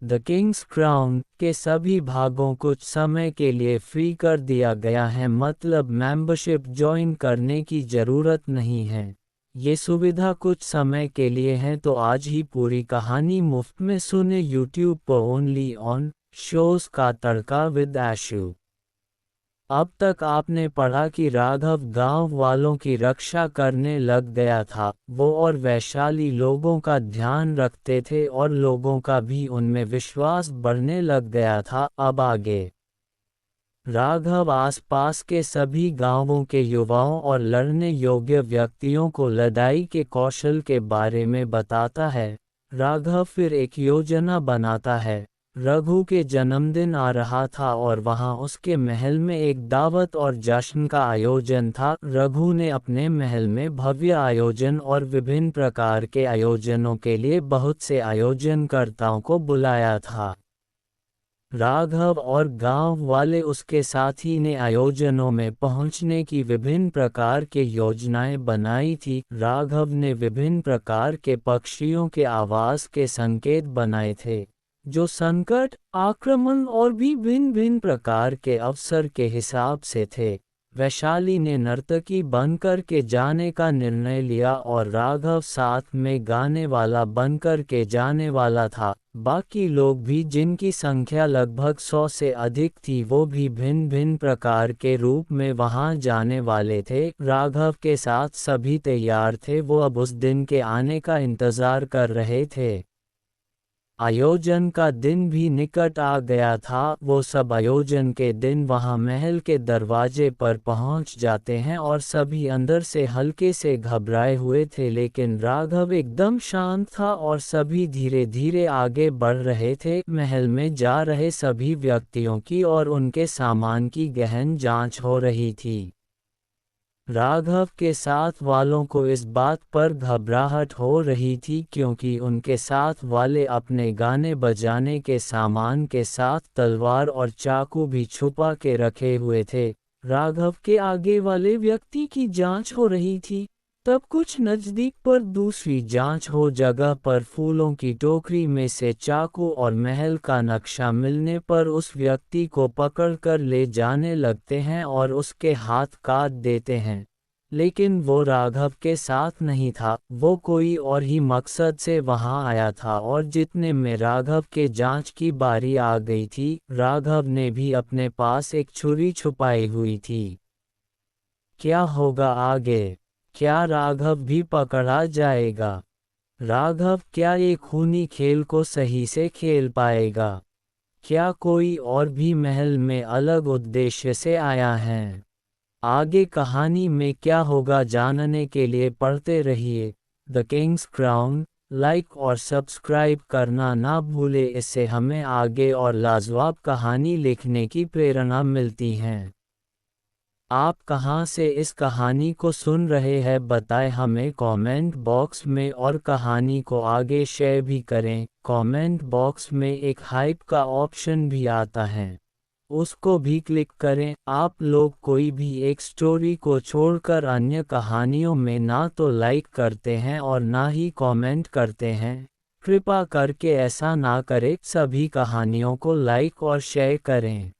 The Kings crown के सभी भागों कुछ समय के लिए फ्री कर दिया गया है, मतलब मेंबरशिप ज्वाइन करने की ज़रूरत नहीं है। ये सुविधा कुछ समय के लिए है, तो आज ही पूरी कहानी मुफ्त में सुने यूट्यूब पर ओनली ऑन शोज़ का तड़का विद आशु। अब तक आपने पढ़ा कि राघव गांव वालों की रक्षा करने लग गया था, वो और वैशाली लोगों का ध्यान रखते थे और लोगों का भी उनमें विश्वास बढ़ने लग गया था। अब आगे राघव आसपास के सभी गांवों के युवाओं और लड़ने योग्य व्यक्तियों को लड़ाई के कौशल के बारे में बताता है। राघव फिर एक योजना बनाता है। रघु के जन्मदिन आ रहा था और वहां उसके महल में एक दावत और जश्न का आयोजन था। रघु ने अपने महल में भव्य आयोजन और विभिन्न प्रकार के आयोजनों के लिए बहुत से आयोजनकर्ताओं को बुलाया था। राघव और गांव वाले उसके साथी ने आयोजनों में पहुंचने की विभिन्न प्रकार के योजनाएं बनाई थी। राघव ने विभिन्न प्रकार के पक्षियों के आवास के संकेत बनाए थे, जो संकट, आक्रमण और भी भिन्न भिन्न प्रकार के अवसर के हिसाब से थे। वैशाली ने नर्तकी बनकर के जाने का निर्णय लिया और राघव साथ में गाने वाला बनकर के जाने वाला था। बाकी लोग भी, जिनकी संख्या लगभग 100 से अधिक थी, वो भी भिन्न भिन्न प्रकार के रूप में वहां जाने वाले थे। राघव के साथ सभी तैयार थे, वो अब उस दिन के आने का इंतजार कर रहे थे। आयोजन का दिन भी निकट आ गया था। वो सब आयोजन के दिन वहां महल के दरवाजे पर पहुंच जाते हैं और सभी अंदर से हल्के से घबराए हुए थे, लेकिन राघव एकदम शांत था और सभी धीरे धीरे आगे बढ़ रहे थे। महल में जा रहे सभी व्यक्तियों की और उनके सामान की गहन जांच हो रही थी। राघव के साथ वालों को इस बात पर घबराहट हो रही थी, क्योंकि उनके साथ वाले अपने गाने बजाने के सामान के साथ तलवार और चाकू भी छुपा के रखे हुए थे। राघव के आगे वाले व्यक्ति की जांच हो रही थी। तब कुछ नज़दीक पर दूसरी जांच हो जगह पर फूलों की टोकरी में से चाकू और महल का नक्शा मिलने पर उस व्यक्ति को पकड़कर ले जाने लगते हैं और उसके हाथ काट देते हैं। लेकिन वो राघव के साथ नहीं था, वो कोई और ही मकसद से वहां आया था और जितने में राघव के जांच की बारी आ गई थी, राघव ने भी अपने पास एक छुरी छुपाई हुई थी। क्या होगा आगे? क्या राघव भी पकड़ा जाएगा? राघव क्या एक खूनी खेल को सही से खेल पाएगा? क्या कोई और भी महल में अलग उद्देश्य से आया है? आगे कहानी में क्या होगा जानने के लिए पढ़ते रहिए द किंग्स क्राउन। लाइक और सब्सक्राइब करना ना भूले, इससे हमें आगे और लाजवाब कहानी लिखने की प्रेरणा मिलती है। आप कहां से इस कहानी को सुन रहे हैं बताएं हमें कमेंट बॉक्स में, और कहानी को आगे शेयर भी करें। कमेंट बॉक्स में एक हाइप का ऑप्शन भी आता है, उसको भी क्लिक करें। आप लोग कोई भी एक स्टोरी को छोड़कर अन्य कहानियों में ना तो लाइक करते हैं और ना ही कमेंट करते हैं। कृपा करके ऐसा ना करें, सभी कहानियों को लाइक और शेयर करें।